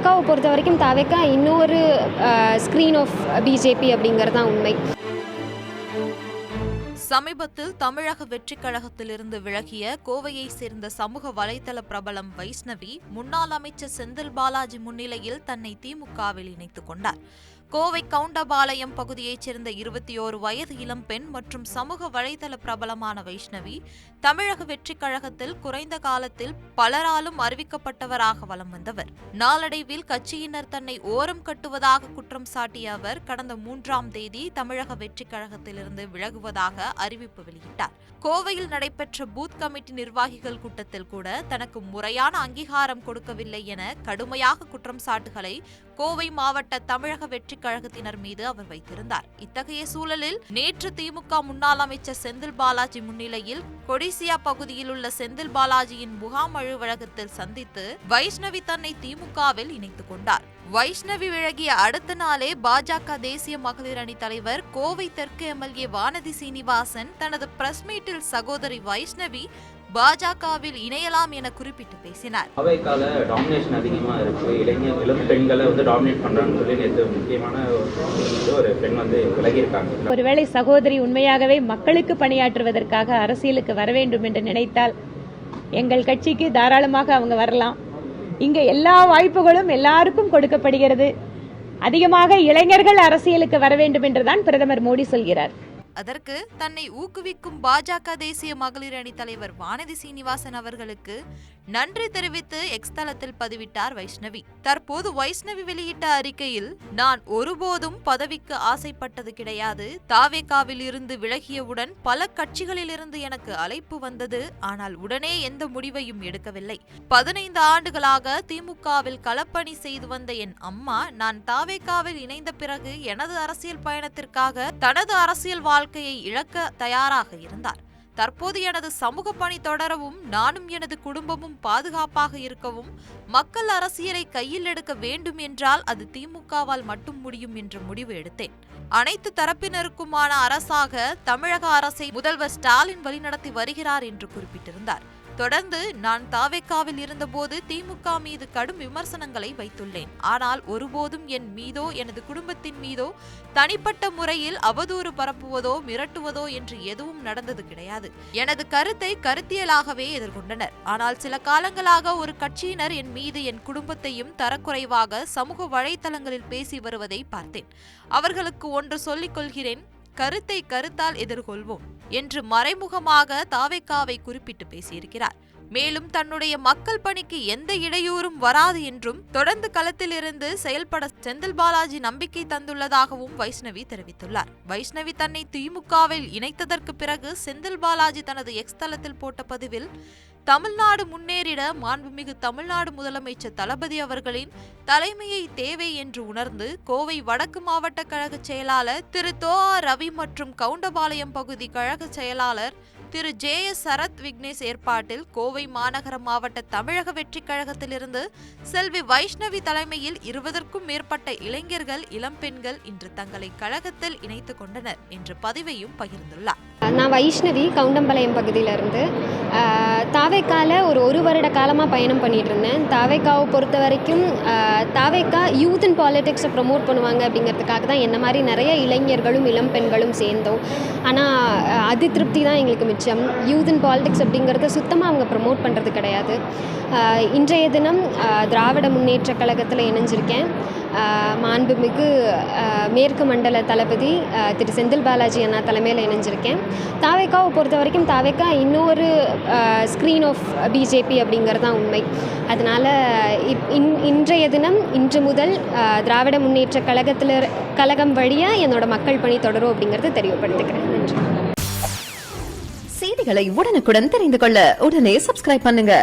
தாவேக்காவை பொறுத்த வரைக்கும் தாவேக்கா இன்னொரு ஸ்க்ரீன் ஆஃப் பிஜேபி அப்படிங்கிறது தான் உண்மை. சமீபத்தில் தமிழக வெற்றிக் கழகத்திலிருந்து விலகிய கோவையை சேர்ந்த சமூக வலைதள பிரபலம் வைஷ்ணவி முன்னாள் அமைச்சர் செந்தில் பாலாஜி முன்னிலையில் தன்னை திமுகவில் இணைத்துக் கொண்டார். கோவை கவுண்டபாளையம் பகுதியைச் சேர்ந்த 21 வயது இளம்பெண் மற்றும் சமூக வலைதள பிரபலமான வைஷ்ணவி தமிழக வெற்றிக் கழகத்தில் குறைந்த காலத்தில் பலராலும் அறிவிக்கப்பட்டவராக வலம் வந்தவர். நாளடைவில் கட்சியினர் தன்னை ஓரம் கட்டுவதாக குற்றம் சாட்டிய அவர் கடந்த 3ஆம் தேதி தமிழக வெற்றிக் கழகத்திலிருந்து விலகுவதாக அறிவிப்பு வெளியிட்டார். கோவையில் நடைபெற்ற பூத் கமிட்டி நிர்வாகிகள் கூட்டத்தில் கூட தனக்கு முறையான அங்கீகாரம் கொடுக்கவில்லை என கடுமையாக குற்றம் சாட்டுகளை கோவை மாவட்ட தமிழக வெற்றிக் கழகத்தினர் மீது அவர் வைத்திருந்தார். இத்தகைய சூழலில் நேற்று திமுக முன்னாள் அமைச்சர் செந்தில் பாலாஜி முன்னிலையில் கொடிசியா பகுதியில் உள்ள செந்தில் பாலாஜியின் முகாம் அலுவலகத்தில் சந்தித்து வைஷ்ணவி தன்னை திமுகவில் இணைத்துக் கொண்டார். வைஷ்ணவி விலகிய அடுத்த நாளே பாஜக தேசிய மகளிர் அணி தலைவர் கோவை தெற்கு எம்எல்ஏ வானதி சீனிவாசன் தனது பிரஸ் மீட்டில் சகோதரி வைஷ்ணவி பாஜகவில் இணையலாம் என குறிப்பிட்டு பேசினார். அவைக்கால டாமினேஷன் அதிகமா இருக்கு, இளம் பெண்களை டாமினேட் பண்றான்னு சொல்லி நேற்று முக்கியமான ஒரு பெண் விலகி இருக்காங்க. ஒருவேளை சகோதரி உண்மையாகவே மக்களுக்கு பணியாற்றுவதற்காக அரசியலுக்கு வர வேண்டும் என்று நினைத்தால் எங்கள் கட்சிக்கு தாராளமாக அவங்க வரலாம். இங்க எல்லா வாய்ப்புகளும் எல்லாருக்கும் கொடுக்கப்படுகிறது. அதிகமாக இளைஞர்கள் அரசியலுக்கு வர வேண்டும் என்றுதான் பிரதமர் மோடி சொல்கிறார். அதற்கு தன்னை ஊக்குவிக்கும் பாஜக தேசிய மகளிர் அணி தலைவர் வானதி சீனிவாசன் அவர்களுக்கு நன்றி தெரிவித்து எக்ஸ் தளத்தில் பதிவிட்டார் வைஷ்ணவி. தற்போது வைஷ்ணவி வெளியிட்ட அறிக்கையில், நான் ஒருபோதும் பதவிக்கு ஆசைப்பட்டது கிடையாது. தாவேகாவில் இருந்து விலகியவுடன் பல கட்சிகளிலிருந்து எனக்கு அழைப்பு வந்தது. ஆனால் உடனே எந்த முடிவையும் எடுக்கவில்லை. 15 ஆண்டுகளாக திமுகவில் களப்பணி செய்து வந்த என் அம்மா நான் தாவேகாவில் இணைந்த பிறகு எனது அரசியல் பயணத்திற்காக தனது அரசியல் வாழ்க்கையை இழக்க தயாராக இருந்தார். தற்போது எனது சமூக பணி தொடரவும் நானும் எனது குடும்பமும் பாதுகாப்பாக இருக்கவும் மக்கள் அரசியலை கையில் எடுக்க வேண்டும் என்றால் அது திமுகவால் மட்டும் முடியும் என்ற முடிவு எடுத்தேன். அனைத்து தரப்பினருக்குமான அரசாக தமிழக அரசை முதல்வர் ஸ்டாலின் வழிநடத்தி வருகிறார் என்று குறிப்பிட்டிருந்தார். தொடர்ந்து, நான் தாவேகாவில் இருந்தபோது திமுக மீது கடும் விமர்சனங்களை வைத்துள்ளேன். ஆனால் ஒருபோதும் என் மீதோ எனது குடும்பத்தின் மீதோ தனிப்பட்ட முறையில் அவதூறு பரப்புவதோ மிரட்டுவதோ என்று எதுவும் நடந்தது கிடையாது. எனது கருத்தை கருத்தியலாகவே எதிர்கொண்டனர். ஆனால் சில காலங்களாக ஒரு கட்சியினர் என் மீது என் குடும்பத்தையும் தரக்குறைவாக சமூக வலைதளங்களில் பேசி வருவதை பார்த்தேன். அவர்களுக்கு ஒன்று சொல்லிக் கொள்கிறேன், கருத்தை கருத்தால் எதிர்கொள்வோம் என்று மறைமுகமாக தாவேகாவை குறிப்பிட்டு பேசியிருக்கிறார். மேலும் தன்னுடைய மக்கள் பணிக்கு எந்த இடையூறும் வராது என்றும் தொடர்ந்து களத்திலிருந்து செயல்பட செந்தில் பாலாஜி நம்பிக்கை தந்துள்ளதாகவும் வைஷ்ணவி தெரிவித்துள்ளார். வைஷ்ணவி தன்னை திமுகவில் இணைத்ததற்கு பிறகு செந்தில் பாலாஜி தனது எக்ஸ் தளத்தில் போட்ட பதிவில், தமிழ்நாடு முன்னேறிட மாண்புமிகு தமிழ்நாடு முதலமைச்சர் தளபதி அவர்களின் தலைமையை தேவை என்று உணர்ந்து கோவை வடக்கு மாவட்ட கழக செயலாளர் திரு ரவி மற்றும் கவுண்டபாளையம் பகுதி கழக செயலாளர் திரு JS சரத் விக்னேஷ் ஏற்பாட்டில் கோவை மாநகர மாவட்ட தமிழக வெற்றிக் கழகத்திலிருந்து செல்வி வைஷ்ணவி தலைமையில் 20க்கும் மேற்பட்ட இளைஞர்கள் இளம்பெண்கள் இன்று தங்களை கழகத்தில் இணைத்துக் கொண்டனர் என்ற பதிவையும் பகிர்ந்துள்ளார். நான் வைஷ்ணவி கவுண்டம்பாளையம் பகுதியிலிருந்து தாவேக்கால ஒரு வருட காலமாக பயணம் பண்ணிட்டு இருந்தேன். தாவேக்காவை பொறுத்த வரைக்கும் தாவேக்கா யூத் அண்ட் பாலிடிக்ஸை ப்ரமோட் பண்ணுவாங்க அப்படிங்கிறதுக்காக தான் என்ன மாதிரி நிறைய இளைஞர்களும் இளம் பெண்களும் சேர்ந்தோம். ஆனால் அது திருப்தி தான் எங்களுக்கு மிச்சம். யூத் அண்ட் பாலிடிக்ஸ் அப்படிங்கிறத சுத்தமாக அவங்க ப்ரமோட் பண்ணுறது கிடையாது. இன்றைய தினம் திராவிட முன்னேற்ற கழகத்தில் இணைஞ்சிருக்கேன். மாண்புமிகு மேற்கு மண்டல தளபதி திரு செந்தில் பாலாஜி அண்ணா தலைமையில் இணைஞ்சிருக்கேன். தாவேக்காவை பொறுத்த வரைக்கும் தாவேக்கா இன்னொரு ஸ்க்ரீன் ஆஃப் பிஜேபி அப்படிங்கிறது தான் உண்மை. அதனால் இன்றைய தினம் இன்று முதல் திராவிட முன்னேற்ற கழகம் வழியாக என்னோட மக்கள் பணி தொடரும் அப்படிங்கிறது தெரியப்படுத்துகிறேன். நன்றி. செய்திகளை உடனுக்குடன் தெரிந்து கொள்ள உடனே சப்ஸ்கிரைப் பண்ணுங்க.